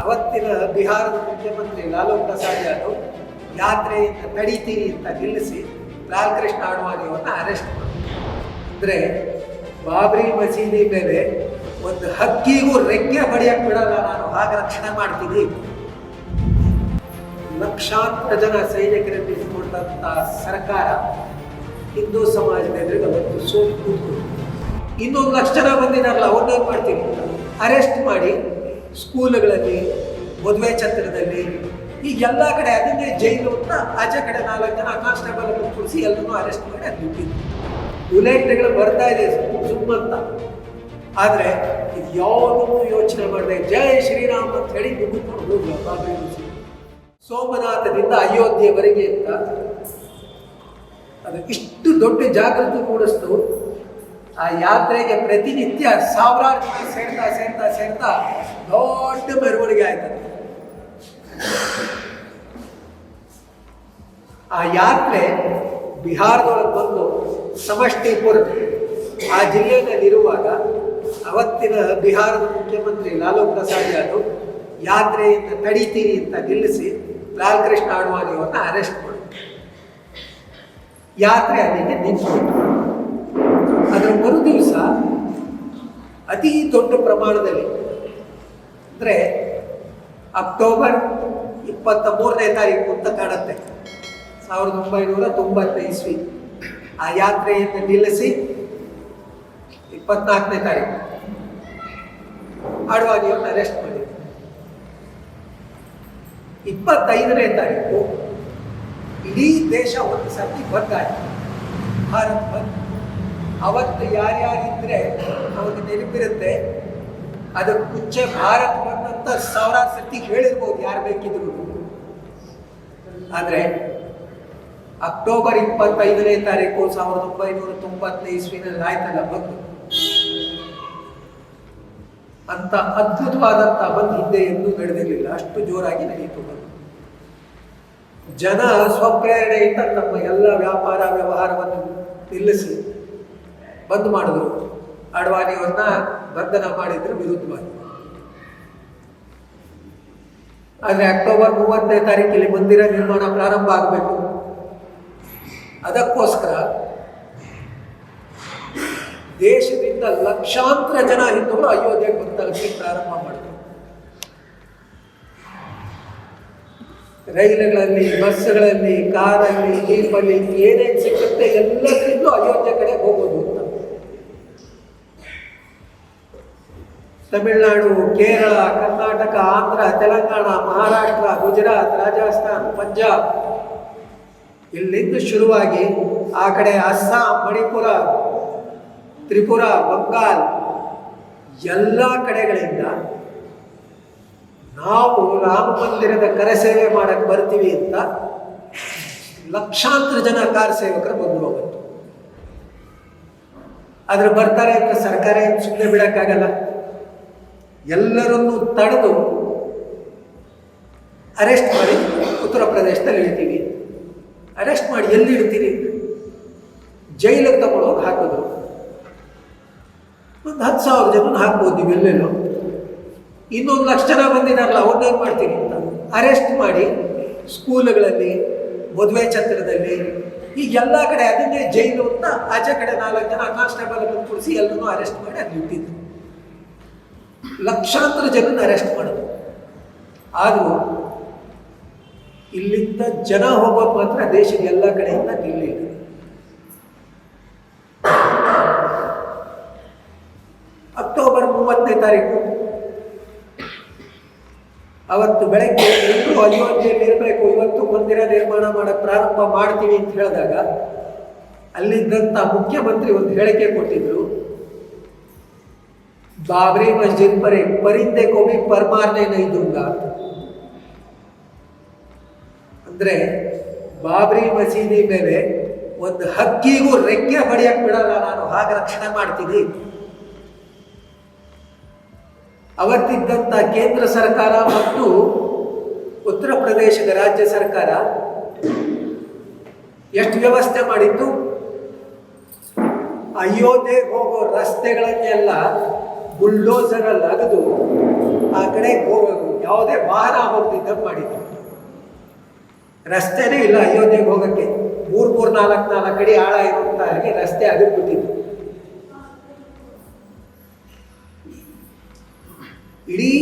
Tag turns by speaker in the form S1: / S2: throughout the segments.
S1: ಅವತ್ತಿನ ಬಿಹಾರದ ಮುಖ್ಯಮಂತ್ರಿ ಲಾಲೂ ಪ್ರಸಾದ್ ಯಾದವ್ ಯಾತ್ರೆಯಿಂದ ನಡೀತೀರಿ ಅಂತ ನಿಲ್ಲಿಸಿ ಲಾಲ್ ಕೃಷ್ಣ ಅಡ್ವಾಣಿಯವನ್ನ ಅರೆಸ್ಟ್ ಮಾಡಿದ್ರು. ಅಂದರೆ ಬಾಬ್ರಿ ಮಸೀದಿ ಮೇಲೆ ಒಂದು ಹಕ್ಕಿಗೂ ರೆಕ್ಕೆ ಬಡಿಯಕ್ಕೆ ಬಿಡಲ್ಲ, ನಾನು ಹಾಗೆ ರಕ್ಷಣೆ ಮಾಡ್ತೀನಿ. ಲಕ್ಷಾಂತರ ಜನ ಸೈನಿಕರನ್ನು ಇಟ್ಕೊಂಡಂತ ಸರ್ಕಾರ ಹಿಂದೂ ಸಮಾಜದ ಎದುರಿಗೆ ಅವತ್ತು ಸೋತು ಕೂತ್ರು. ಇನ್ನೊಂದು ಲಕ್ಷ ಜನ ಬಂದಿದಾರಲ್ಲ, ಅವ್ರನ್ನೇನು ಮಾಡ್ತೀವಿ? ಅರೆಸ್ಟ್ ಮಾಡಿ ಸ್ಕೂಲ್ಗಳಲ್ಲಿ, ಮದುವೆ ಛತ್ರದಲ್ಲಿ, ಈಗ ಎಲ್ಲ ಕಡೆ ಅದನ್ನೇ ಜೈಲು ಅಂತ ಆಚೆ ಕಡೆ 4 ಜನ ಕಾನ್ಸ್ಟೇಬಲ್ ಕೂರಿಸಿ ಎಲ್ಲರೂ ಅರೆಸ್ಟ್ ಮಾಡಿ ಅದು ಬಿಟ್ಟಿದ್ದು. ಬುಲೆಟ್ಗಳು ಬರ್ತಾ ಇದೆ ಸುಮ್ಮಂತ. ಆದರೆ ಇದು ಯಾವುದನ್ನು ಯೋಚನೆ ಮಾಡಿದೆ ಜೈ ಶ್ರೀರಾಮ್ ಅಂತ ಹೇಳಿ ಮುಗಿದ್ಕೊಂಡು ಹೋಗ್ಲ ಬಾಬ್ರಿ ಮಸೀದಿ. ಸೋಮನಾಥದಿಂದ ಅಯೋಧ್ಯೆವರೆಗೆ ಅಂತ ಅದು ಇಷ್ಟು ದೊಡ್ಡ ಜಾಗೃತಿ ಮೂಡಿಸ್ತು. ಆ ಯಾತ್ರೆಗೆ ಪ್ರತಿನಿತ್ಯ ಸಾವಿರಾರು ಜನ ಸೇರ್ತಾ ದೊಡ್ಡ ಮೆರವಣಿಗೆ ಆಯ್ತದೆ. ಆ ಯಾತ್ರೆ ಬಿಹಾರದೊಳಗೆ ಬಂದು ಸಮಷ್ಟಿಪುರ ಆ ಜಿಲ್ಲೆಯಲ್ಲಿರುವಾಗ ಅವತ್ತಿನ ಬಿಹಾರದ ಮುಖ್ಯಮಂತ್ರಿ ಲಾಲೂ ಪ್ರಸಾದ್ ಯಾದವ್ ಯಾತ್ರೆಯಿಂದ ನಡೀತೀರಿ ಅಂತ ನಿಲ್ಲಿಸಿ ಲಾಲ್ ಕೃಷ್ಣ ಅಡ್ವಾಣಿಯವನ್ನ ಅರೆಸ್ಟ್ ಮಾಡಿದ್ರು. ಯಾತ್ರೆ ಅಲ್ಲಿಗೆ ನಿಂತುಬಿಟ್ಟು ಅದರ ಮರು ದಿವಸ ಅತಿ ದೊಡ್ಡ ಪ್ರಮಾಣದಲ್ಲಿ, ಅಂದರೆ ಅಕ್ಟೋಬರ್ 23ನೇ ತಾರೀಕು ಅಂತ ಕಾಣುತ್ತೆ, 1990 ಇಸ್ವಿ. ಆ ಯಾತ್ರೆಯನ್ನು ನಿಲ್ಲಿಸಿ 24ನೇ ತಾರೀಕು ಅಡ್ವಾಣಿಯವನ್ನ ಅರೆಸ್ಟ್ ಮಾಡಿದ್ರು. 25ನೇ ತಾರೀಕು ಇಡೀ ದೇಶ ಒಂದು ಸರ್ತಿ ಬಂದ್ ಆಯಿತು, ಭಾರತ್ ಬಂದ್. ಅವತ್ತು ಯಾರ್ಯಾರಿದ್ರೆ ಅವ್ರಿಗೆ ನೆನಪಿರುತ್ತೆ. ಅದಕ್ಕೆ ಮುಂಚೆ ಭಾರತ್ ಬಂದ್ ಅಂತ ಸಾವಿರಾರು ಸರ್ತಿ ಹೇಳಿರ್ಬೋದು ಯಾರು ಬೇಕಿದ್ರು. ಆದರೆ ಅಕ್ಟೋಬರ್ 25ನೇ ತಾರೀಕು 1990 ಇಸ್ವಿನಲ್ಲಿ ಆಯ್ತಲ್ಲ ಬಂದು, ಅಂತ ಅದ್ಭುತವಾದಂಥ ಬಂದು ಹಿಂದೆ ಎಂದೂ ನಡೆದಿರಲಿಲ್ಲ. ಅಷ್ಟು ಜೋರಾಗಿ ನಡೀತು ಬಂದು. ಜನ ಸ್ವಪ್ರೇರಣೆಯಿಂದ ತಮ್ಮ ಎಲ್ಲ ವ್ಯಾಪಾರ ವ್ಯವಹಾರವನ್ನು ನಿಲ್ಲಿಸಿ ಬಂದ್ ಮಾಡಿದ್ರು. ಅಡ್ವಾಣಿಯವ್ರನ್ನ ಬಂಧನ ಮಾಡಿದ್ರು ವಿರುದ್ಧವಾಗಿ. ಆದರೆ ಅಕ್ಟೋಬರ್ 30ನೇ ತಾರೀಕಿಗೆ ಮಂದಿರ ನಿರ್ಮಾಣ ಪ್ರಾರಂಭ ಆಗಬೇಕು. ಅದಕ್ಕೋಸ್ಕರ ದೇಶದಿಂದ ಲಕ್ಷಾಂತರ ಜನ ಹಿಂದೂಗಳು ಅಯೋಧ್ಯೆಗೆ ಬಂದಾಗಿ ಪ್ರಾರಂಭ ಮಾಡಿದ್ರು. ರೈಲುಗಳಲ್ಲಿ, ಬಸ್ಗಳಲ್ಲಿ, ಕಾರಲ್ಲಿ, ಜೀಪಲ್ಲಿ ಏನೇನು ಸಿಗುತ್ತೆ ಎಲ್ಲದರಿಂದಲೂ ಅಯೋಧ್ಯೆ ಕಡೆ ಹೋಗೋದು ಅಂತ. ತಮಿಳುನಾಡು, ಕೇರಳ, ಕರ್ನಾಟಕ, ಆಂಧ್ರ, ತೆಲಂಗಾಣ, ಮಹಾರಾಷ್ಟ್ರ, ಗುಜರಾತ್, ರಾಜಸ್ಥಾನ್, ಪಂಜಾಬ್, ಇಲ್ಲಿಂದ ಶುರುವಾಗಿ ಆ ಕಡೆ ಅಸ್ಸಾಂ, ಮಣಿಪುರ, ತ್ರಿಪುರ, ಬಂಗಾಲ್, ಎಲ್ಲ ಕಡೆಗಳಿಂದ ನಾವು ರಾಮ ಮಂದಿರದ ಕರಸೇವೆ ಮಾಡಕ್ಕೆ ಬರ್ತೀವಿ ಅಂತ ಲಕ್ಷಾಂತರ ಜನ ಕಾರ ಸೇವಕರು ಬಂದು ಹೋಗುತ್ತೆ. ಆದ್ರೆ ಬರ್ತಾರೆ ಅಂತ ಸರ್ಕಾರ ಸುಮ್ಮನೆ ಬಿಡಕ್ಕಾಗಲ್ಲ. ಎಲ್ಲರನ್ನೂ ತಡೆದು ಅರೆಸ್ಟ್ ಮಾಡಿ ಉತ್ತರ ಪ್ರದೇಶದಲ್ಲಿ ಇಡ್ತೀವಿ. ಅರೆಸ್ಟ್ ಮಾಡಿ ಎಲ್ಲಿ ಇಡ್ತೀರಿ? ಜೈಲಿಗೆ ತಗೊಂಡೋಗಿ ಹಾಕಿದ್ರು. ಒಂದು 10,000 ಜನ ಹಾಕ್ಬೋದು ನೀವು ಎಲ್ಲೆಲ್ಲೋ. ಇನ್ನೊಂದು ಲಕ್ಷ ಜನ ಬಂದಿದಾರಲ್ಲ, ಅವ್ರನ್ನೇನು ಮಾಡ್ತೀರಿ ಅಂತ ಅರೆಸ್ಟ್ ಮಾಡಿ ಸ್ಕೂಲ್ಗಳಲ್ಲಿ, ಮದುವೆ ಛತ್ರದಲ್ಲಿ, ಈಗ ಎಲ್ಲ ಕಡೆ ಅದನ್ನೇ ಜೈಲು ಅಂತ ಆಚೆ ಕಡೆ 4 ಜನ ಕಾನ್ಸ್ಟೇಬಲ್ ಕೂರಿಸಿ ಎಲ್ಲರೂ ಅರೆಸ್ಟ್ ಮಾಡಿ ಅಲ್ಲಿ ಇಟ್ಟಿದ್ರು. ಲಕ್ಷಾಂತರ ಜನನ ಅರೆಸ್ಟ್ ಮಾಡಿದ್ರು. ಆದರೂ ಇಲ್ಲಿಂದ ಜನ ಹೋಗೋದು ಮಾತ್ರ ದೇಶದ ಎಲ್ಲ ಕಡೆಯಿಂದ ನಿಲ್ಲಿಲ್ಲ. ಅಕ್ಟೋಬರ್ 30ನೇ ತಾರೀಕು ಅವತ್ತು ಬೆಳಗ್ಗೆ ಎಲ್ಲರೂ ಅಯೋಧ್ಯೆಯಲ್ಲಿ ಇರಬೇಕು, ಇವತ್ತು ಮಂದಿರ ನಿರ್ಮಾಣ ಮಾಡಕ್ಕೆ ಪ್ರಾರಂಭ ಮಾಡ್ತೀವಿ ಅಂತ ಹೇಳಿದಾಗ ಅಲ್ಲಿದ್ದಂಥ ಮುಖ್ಯಮಂತ್ರಿ ಒಂದು ಹೇಳಿಕೆ ಕೊಟ್ಟಿದ್ರು. ಬಾಬ್ರಿ ಮಸ್ಜಿದ್ ಪರಿಂದೆ ಕೋಬಿ ಪರ್ಮಾರ್ನೆ ನೈ ದುಂಗಾ. ಅಂದ್ರೆ ಬಾಬ್ರಿ ಮಸೀದಿ ಮೇಲೆ ಒಂದು ಹಕ್ಕಿಗೂ ರೆಕ್ಕೆ ಬಡಿಯಕ್ಕೆ ಬಿಡಲ್ಲ, ನಾನು ಹಾಗೆ ರಕ್ಷಣೆ ಮಾಡ್ತೀನಿ. ಅವತ್ತಿದ್ದಂಥ ಕೇಂದ್ರ ಸರ್ಕಾರ ಮತ್ತು ಉತ್ತರ ಪ್ರದೇಶದ ರಾಜ್ಯ ಸರ್ಕಾರ ಎಷ್ಟು ವ್ಯವಸ್ಥೆ ಮಾಡಿತ್ತು? ಅಯೋಧ್ಯೆಗೆ ಹೋಗೋ ರಸ್ತೆಗಳನ್ನೆಲ್ಲ ಬುಲ್ಡೋಸರಲ್ಲಿ ಅಗದು ಆ ಕಡೆ ಯಾವುದೇ ವಾಹನ ಹೋಗ್ತಿದ್ದಂಗೆ ಮಾಡಿದ್ರು. ರಸ್ತೆನೇ ಇಲ್ಲ ಅಯೋಧ್ಯೆಗೆ ಹೋಗೋಕ್ಕೆ, 3-4 ಅಡಿ ಆಳ ಇರುವಂತಾಗಿ ರಸ್ತೆ ಅಗದ್ಬಿಟ್ಟಿತ್ತು. ಇಡೀ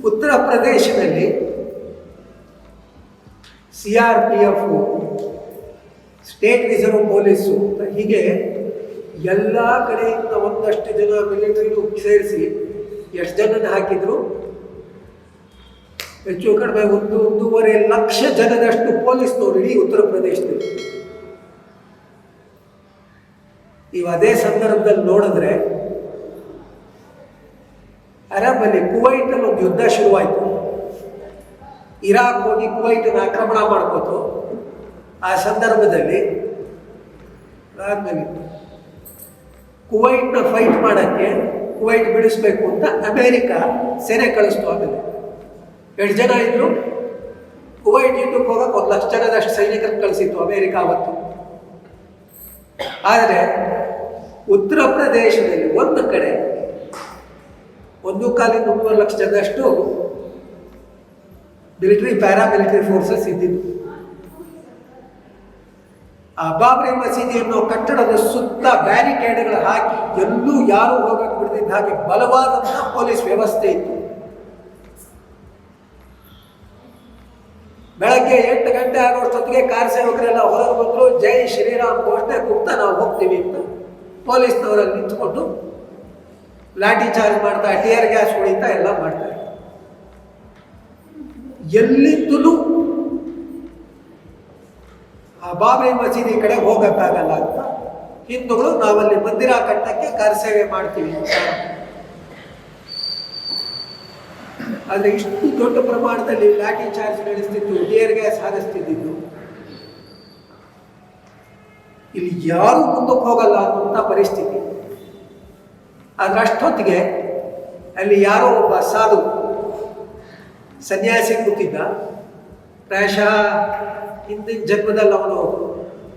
S1: ಉತ್ತರ ಪ್ರದೇಶದಲ್ಲಿ CRPF, ಸ್ಟೇಟ್ ರಿಸರ್ವ್ ಪೊಲೀಸು ಹೀಗೆ ಎಲ್ಲ ಕಡೆಯಿಂದ ಒಂದಷ್ಟು ಜನ ಮಿಲಿಟರಿಗೂ ಸೇರಿಸಿ ಎಷ್ಟು ಜನನ ಹಾಕಿದ್ರು, ಹೆಚ್ಚು ಕಡಿಮೆ 1.5 ಲಕ್ಷ ಜನದಷ್ಟು ಪೊಲೀಸ್ನವರು ಇಡೀ ಉತ್ತರ ಪ್ರದೇಶದಲ್ಲಿ. ಅದೇ ಸಂದರ್ಭದಲ್ಲಿ ನೋಡಿದ್ರೆ ಅರಬಲ್ಲಿ ಕುವೈಟಲ್ಲಿ ಒಂದು ಯುದ್ಧ ಶುರುವಾಯಿತು. ಇರಾಕ್ ಹೋಗಿ ಕುವೈಟನ್ನು ಆಕ್ರಮಣ ಮಾಡ್ಕೋತು. ಆ ಸಂದರ್ಭದಲ್ಲಿ ಕುವೈಟ್ನ ಫೈಟ್ ಮಾಡೋಕ್ಕೆ, ಕುವೈಟ್ ಬಿಡಿಸ್ಬೇಕು ಅಂತ ಅಮೇರಿಕಾ ಸೇನೆ ಕಳಿಸ್ತು. ಆಮೇಲೆ 2 ಜನ ಇದ್ರು. ಕುವೈಟ್ ಯುದ್ಧಕ್ಕೆ ಹೋಗಕ್ಕೆ 1 ಲಕ್ಷ ಜನದಷ್ಟು ಸೈನಿಕರನ್ನು ಕಳಿಸಿತ್ತು ಅಮೇರಿಕಾ ಅವತ್ತು. ಆದರೆ ಉತ್ತರ ಪ್ರದೇಶದಲ್ಲಿ ಒಂದು ಕಡೆ 1.25-3 ಲಕ್ಷ ಜನದಷ್ಟು ಮಿಲಿಟರಿ, ಪ್ಯಾರಾಮಿಲಿಟರಿ ಫೋರ್ಸಸ್ ಇದ್ದಿದ್ದು. ಆ ಬಾಬ್ರಿ ಮಸೀದಿ ಅನ್ನೋ ಕಟ್ಟಡದ ಸುತ್ತ ಬ್ಯಾರಿಕೇಡ್ಗಳು ಹಾಕಿ ಎಲ್ಲೂ ಯಾರೂ ಹೋಗಕ್ಕೆ ಬಿಡದಿದ್ದ ಹಾಗೆ ಬಲವಾದಂತಹ ಪೊಲೀಸ್ ವ್ಯವಸ್ಥೆ ಇತ್ತು. ಬೆಳಗ್ಗೆ 8 ಗಂಟೆ ಆಗೋಷ್ಟೊತ್ತಿಗೆ ಕಾರ್ ಸೇವಕರೆಲ್ಲ ಹೊರಗೆ ಬಂದರು. ಜೈ ಶ್ರೀರಾಮ್ ಘೋಷಣೆ ಕೂಗ್ತಾ ನಾವು ಹೋಗ್ತೀವಿ ಅಂತ ಪೊಲೀಸ್ನವರಲ್ಲಿ ನಿಂತ್ಕೊಂಡು ಲಾಠಿ ಚಾರ್ಜ್ ಮಾಡ್ತಾ, ಟಿಯರ್ ಗ್ಯಾಸ್ ಹೊಡಿತಾ ಎಲ್ಲ ಮಾಡ್ತಾರೆ. ಎಲ್ಲಿದ್ದೂ ಆ ಬಾಬ್ರಿ ಮಸೀದಿ ಕಡೆ ಹೋಗಕ್ಕಾಗಲ್ಲ ಅಂತ ಹಿಂದೂಗಳು ನಾವಲ್ಲಿ ಮಂದಿರ ಕಟ್ಟಕ್ಕೆ ಕರಸೇವೆ ಮಾಡ್ತೀವಿ ಅಂತ. ಆದರೆ ಇಷ್ಟು ದೊಡ್ಡ ಪ್ರಮಾಣದಲ್ಲಿ ಲಾಠಿ ಚಾರ್ಜ್ ನಡೆಸ್ತಿದ್ದು, ಟಿಯರ್ ಗ್ಯಾಸ್ ಹಾರಿಸ್ತಿದ್ದು, ಇಲ್ಲಿ ಯಾರು ಮುಂದಕ್ಕೆ ಹೋಗಲ್ಲ ಅನ್ನುವಂಥ ಪರಿಸ್ಥಿತಿ. ಆದ್ರೆ ಅಷ್ಟೊತ್ತಿಗೆ ಅಲ್ಲಿ ಯಾರೋ ಒಬ್ಬ ಸಾಧು ಸನ್ಯಾಸಿ ಕೂತಿದ್ದ. ಪ್ರಾಯಶಃ ಹಿಂದಿನ ಜನ್ಮದಲ್ಲಿ ಅವನು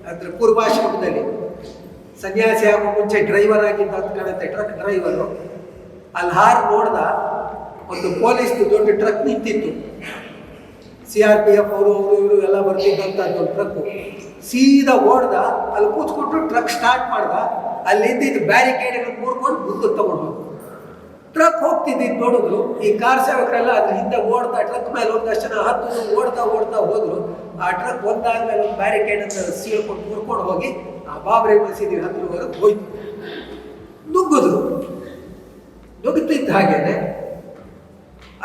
S1: ಅದ್ರ ಪೂರ್ವಾಶ್ರಮದಲ್ಲಿ ಸನ್ಯಾಸಿ ಆಗೋ ಮುಂಚೆ ಡ್ರೈವರ್ ಆಗಿದ್ದ ಅಂತ ಕಾಣುತ್ತೆ, ಟ್ರಕ್ ಡ್ರೈವರು. ಅಲ್ಲಿ ನೋಡ್ದ, ಒಂದು ಪೊಲೀಸ್ ದೊಡ್ಡ ಟ್ರಕ್ ನಿಂತಿತ್ತು. CRPF ಅವರು ಇವರು ಎಲ್ಲ ಬರ್ತಿದ್ದಂಥ ದೊಡ್ಡ ಟ್ರಕ್. ಸೀದಾ ಓಡ್ದ, ಅಲ್ಲಿ ಕೂತ್ಕೊಂಡು ಟ್ರಕ್ ಸ್ಟಾರ್ಟ್ ಮಾಡ್ದ. ಅಲ್ಲಿ ಇದ್ದಿದ್ದು ಬ್ಯಾರಿಕೇಡ್ಗಳನ್ನು ಮೂಡ್ಕೊಂಡು ಮುಂದೆ ತಗೊಂಡು ಟ್ರಕ್ ಹೋಗ್ತಿದ್ದಿದ್ದು ನೋಡಿದ್ರು. ಈ ಕಾರ್ ಸೇವಕರೆಲ್ಲ ಅದ್ರ ಹಿಂದೆ ಓಡ್ತಾ ಟ್ರಕ್ ಮೇಲೆ ಒಂದಷ್ಟು ಜನ ಹತ್ತು ಓಡ್ತಾ ಹೋದ್ರು. ಆ ಟ್ರಕ್ ಒಂದಾದ್ಮೇಲೆ ಒಂದು ಬ್ಯಾರಿಕೇಡ್ ಅಂತ ಸೀಳ್ಕೊಂಡು ಮುರ್ಕೊಂಡು ಹೋಗಿ ಆ ಬಾಬ್ರಿ ಮಸೀದಿ ಹತ್ರವರೆಗೆ ಹೋಯ್ತು. ನುಗ್ಗುತ್ತಿದ್ದ ಹಾಗೇನೆ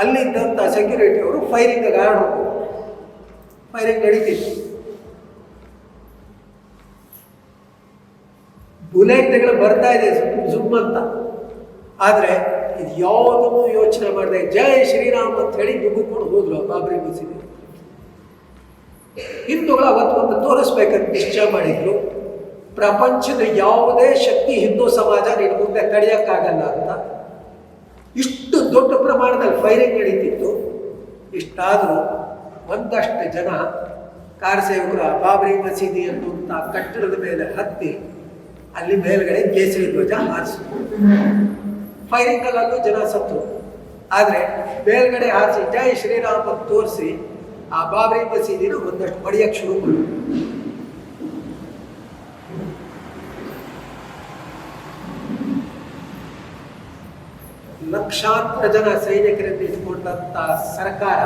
S1: ಅಲ್ಲಿದ್ದಂಥ ಸೆಕ್ಯೂರಿಟಿ ಅವರು ಫೈರಿಂಗ್ ಆರ್ಡರ್, ಫೈರಿಂಗ್ ನಡೀತಿತ್ತು. ಬುಲೆಟ್ಗಳು ಬರ್ತಾ ಇದೆ ಜುಮ್ ಅಂತ. ಆದರೆ ಇದು ಯಾವುದನ್ನು ಯೋಚನೆ ಮಾಡಿದೆ, ಜೈ ಶ್ರೀರಾಮ್ ಅಂತ ಹೇಳಿ ನುಗ್ಗಿಕೊಂಡು ಹೋದ್ರು ಬಾಬ್ರಿ ಮಸೀದಿ. ಹಿಂದೂಗಳು ಅವತ್ತು ತೋರಿಸ್ಬೇಕಂತ ನಿಶ್ಚಯ ಮಾಡಿದ್ರು. ಪ್ರಪಂಚದ ಯಾವುದೇ ಶಕ್ತಿ ಹಿಂದೂ ಸಮಾಜ ನಿನ್ನ ಮುಂದೆ ತಡೆಯೋಕ್ಕಾಗಲ್ಲ ಅಂತ. ಇಷ್ಟು ದೊಡ್ಡ ಪ್ರಮಾಣದಲ್ಲಿ ಫೈರಿಂಗ್ ನಡೀತಿತ್ತು. ಇಷ್ಟಾದರೂ ಒಂದಷ್ಟು ಜನ ಕಾರ್ ಸೇವಕರು ಆ ಬಾಬ್ರಿ ಮಸೀದಿ ಅನ್ನುವಂಥ ಕಟ್ಟಡದ ಮೇಲೆ ಹತ್ತಿ ಅಲ್ಲಿ ಮೇಲ್ಗಡೆ ಕೇಸರಿ ಧ್ವಜ ಹಾರಿಸಿದ್ರು. ಫೈರಿಂಗಲ್ಲೂ ಜನ ಸತ್ತು. ಆದರೆ ಮೇಲ್ಗಡೆ ಹಾರಿಸಿ ಜೈ ಶ್ರೀರಾಮ್ ಅಂತ ತೋರಿಸಿ ಆ ಬಾಬ್ರಿ ಮಸೀದಿನ ಒಂದಷ್ಟು ಪಡೆಯಕ್ಕೆ ಶುರು ಮಾಡಿದ್ರು. ಲಕ್ಷಾಂತರ ಜನ ಸೈನಿಕರನ್ನು ಇಟ್ಕೊಂಡಂಥ ಸರ್ಕಾರ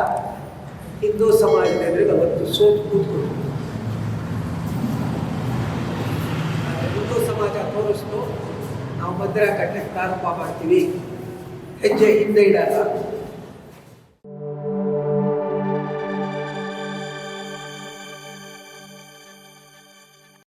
S1: ಹಿಂದೂ ಸಮಾಜದ ಎದುರಿಗೆ ಅವತ್ತು ಸೋತು ಕೂತ್ಕೊಂಡು ಹಿಂದೂ ಸಮಾಜ ತೋರಿಸ್ತು, ನಾವು ಮಂದಿರ ಕಟ್ಟಕ್ಕೆ ಪ್ರಾರಂಭ ಮಾಡ್ತೀವಿ, ಹೆಜ್ಜೆ ಹಿಂದೆ ಇಡಲ್ಲ.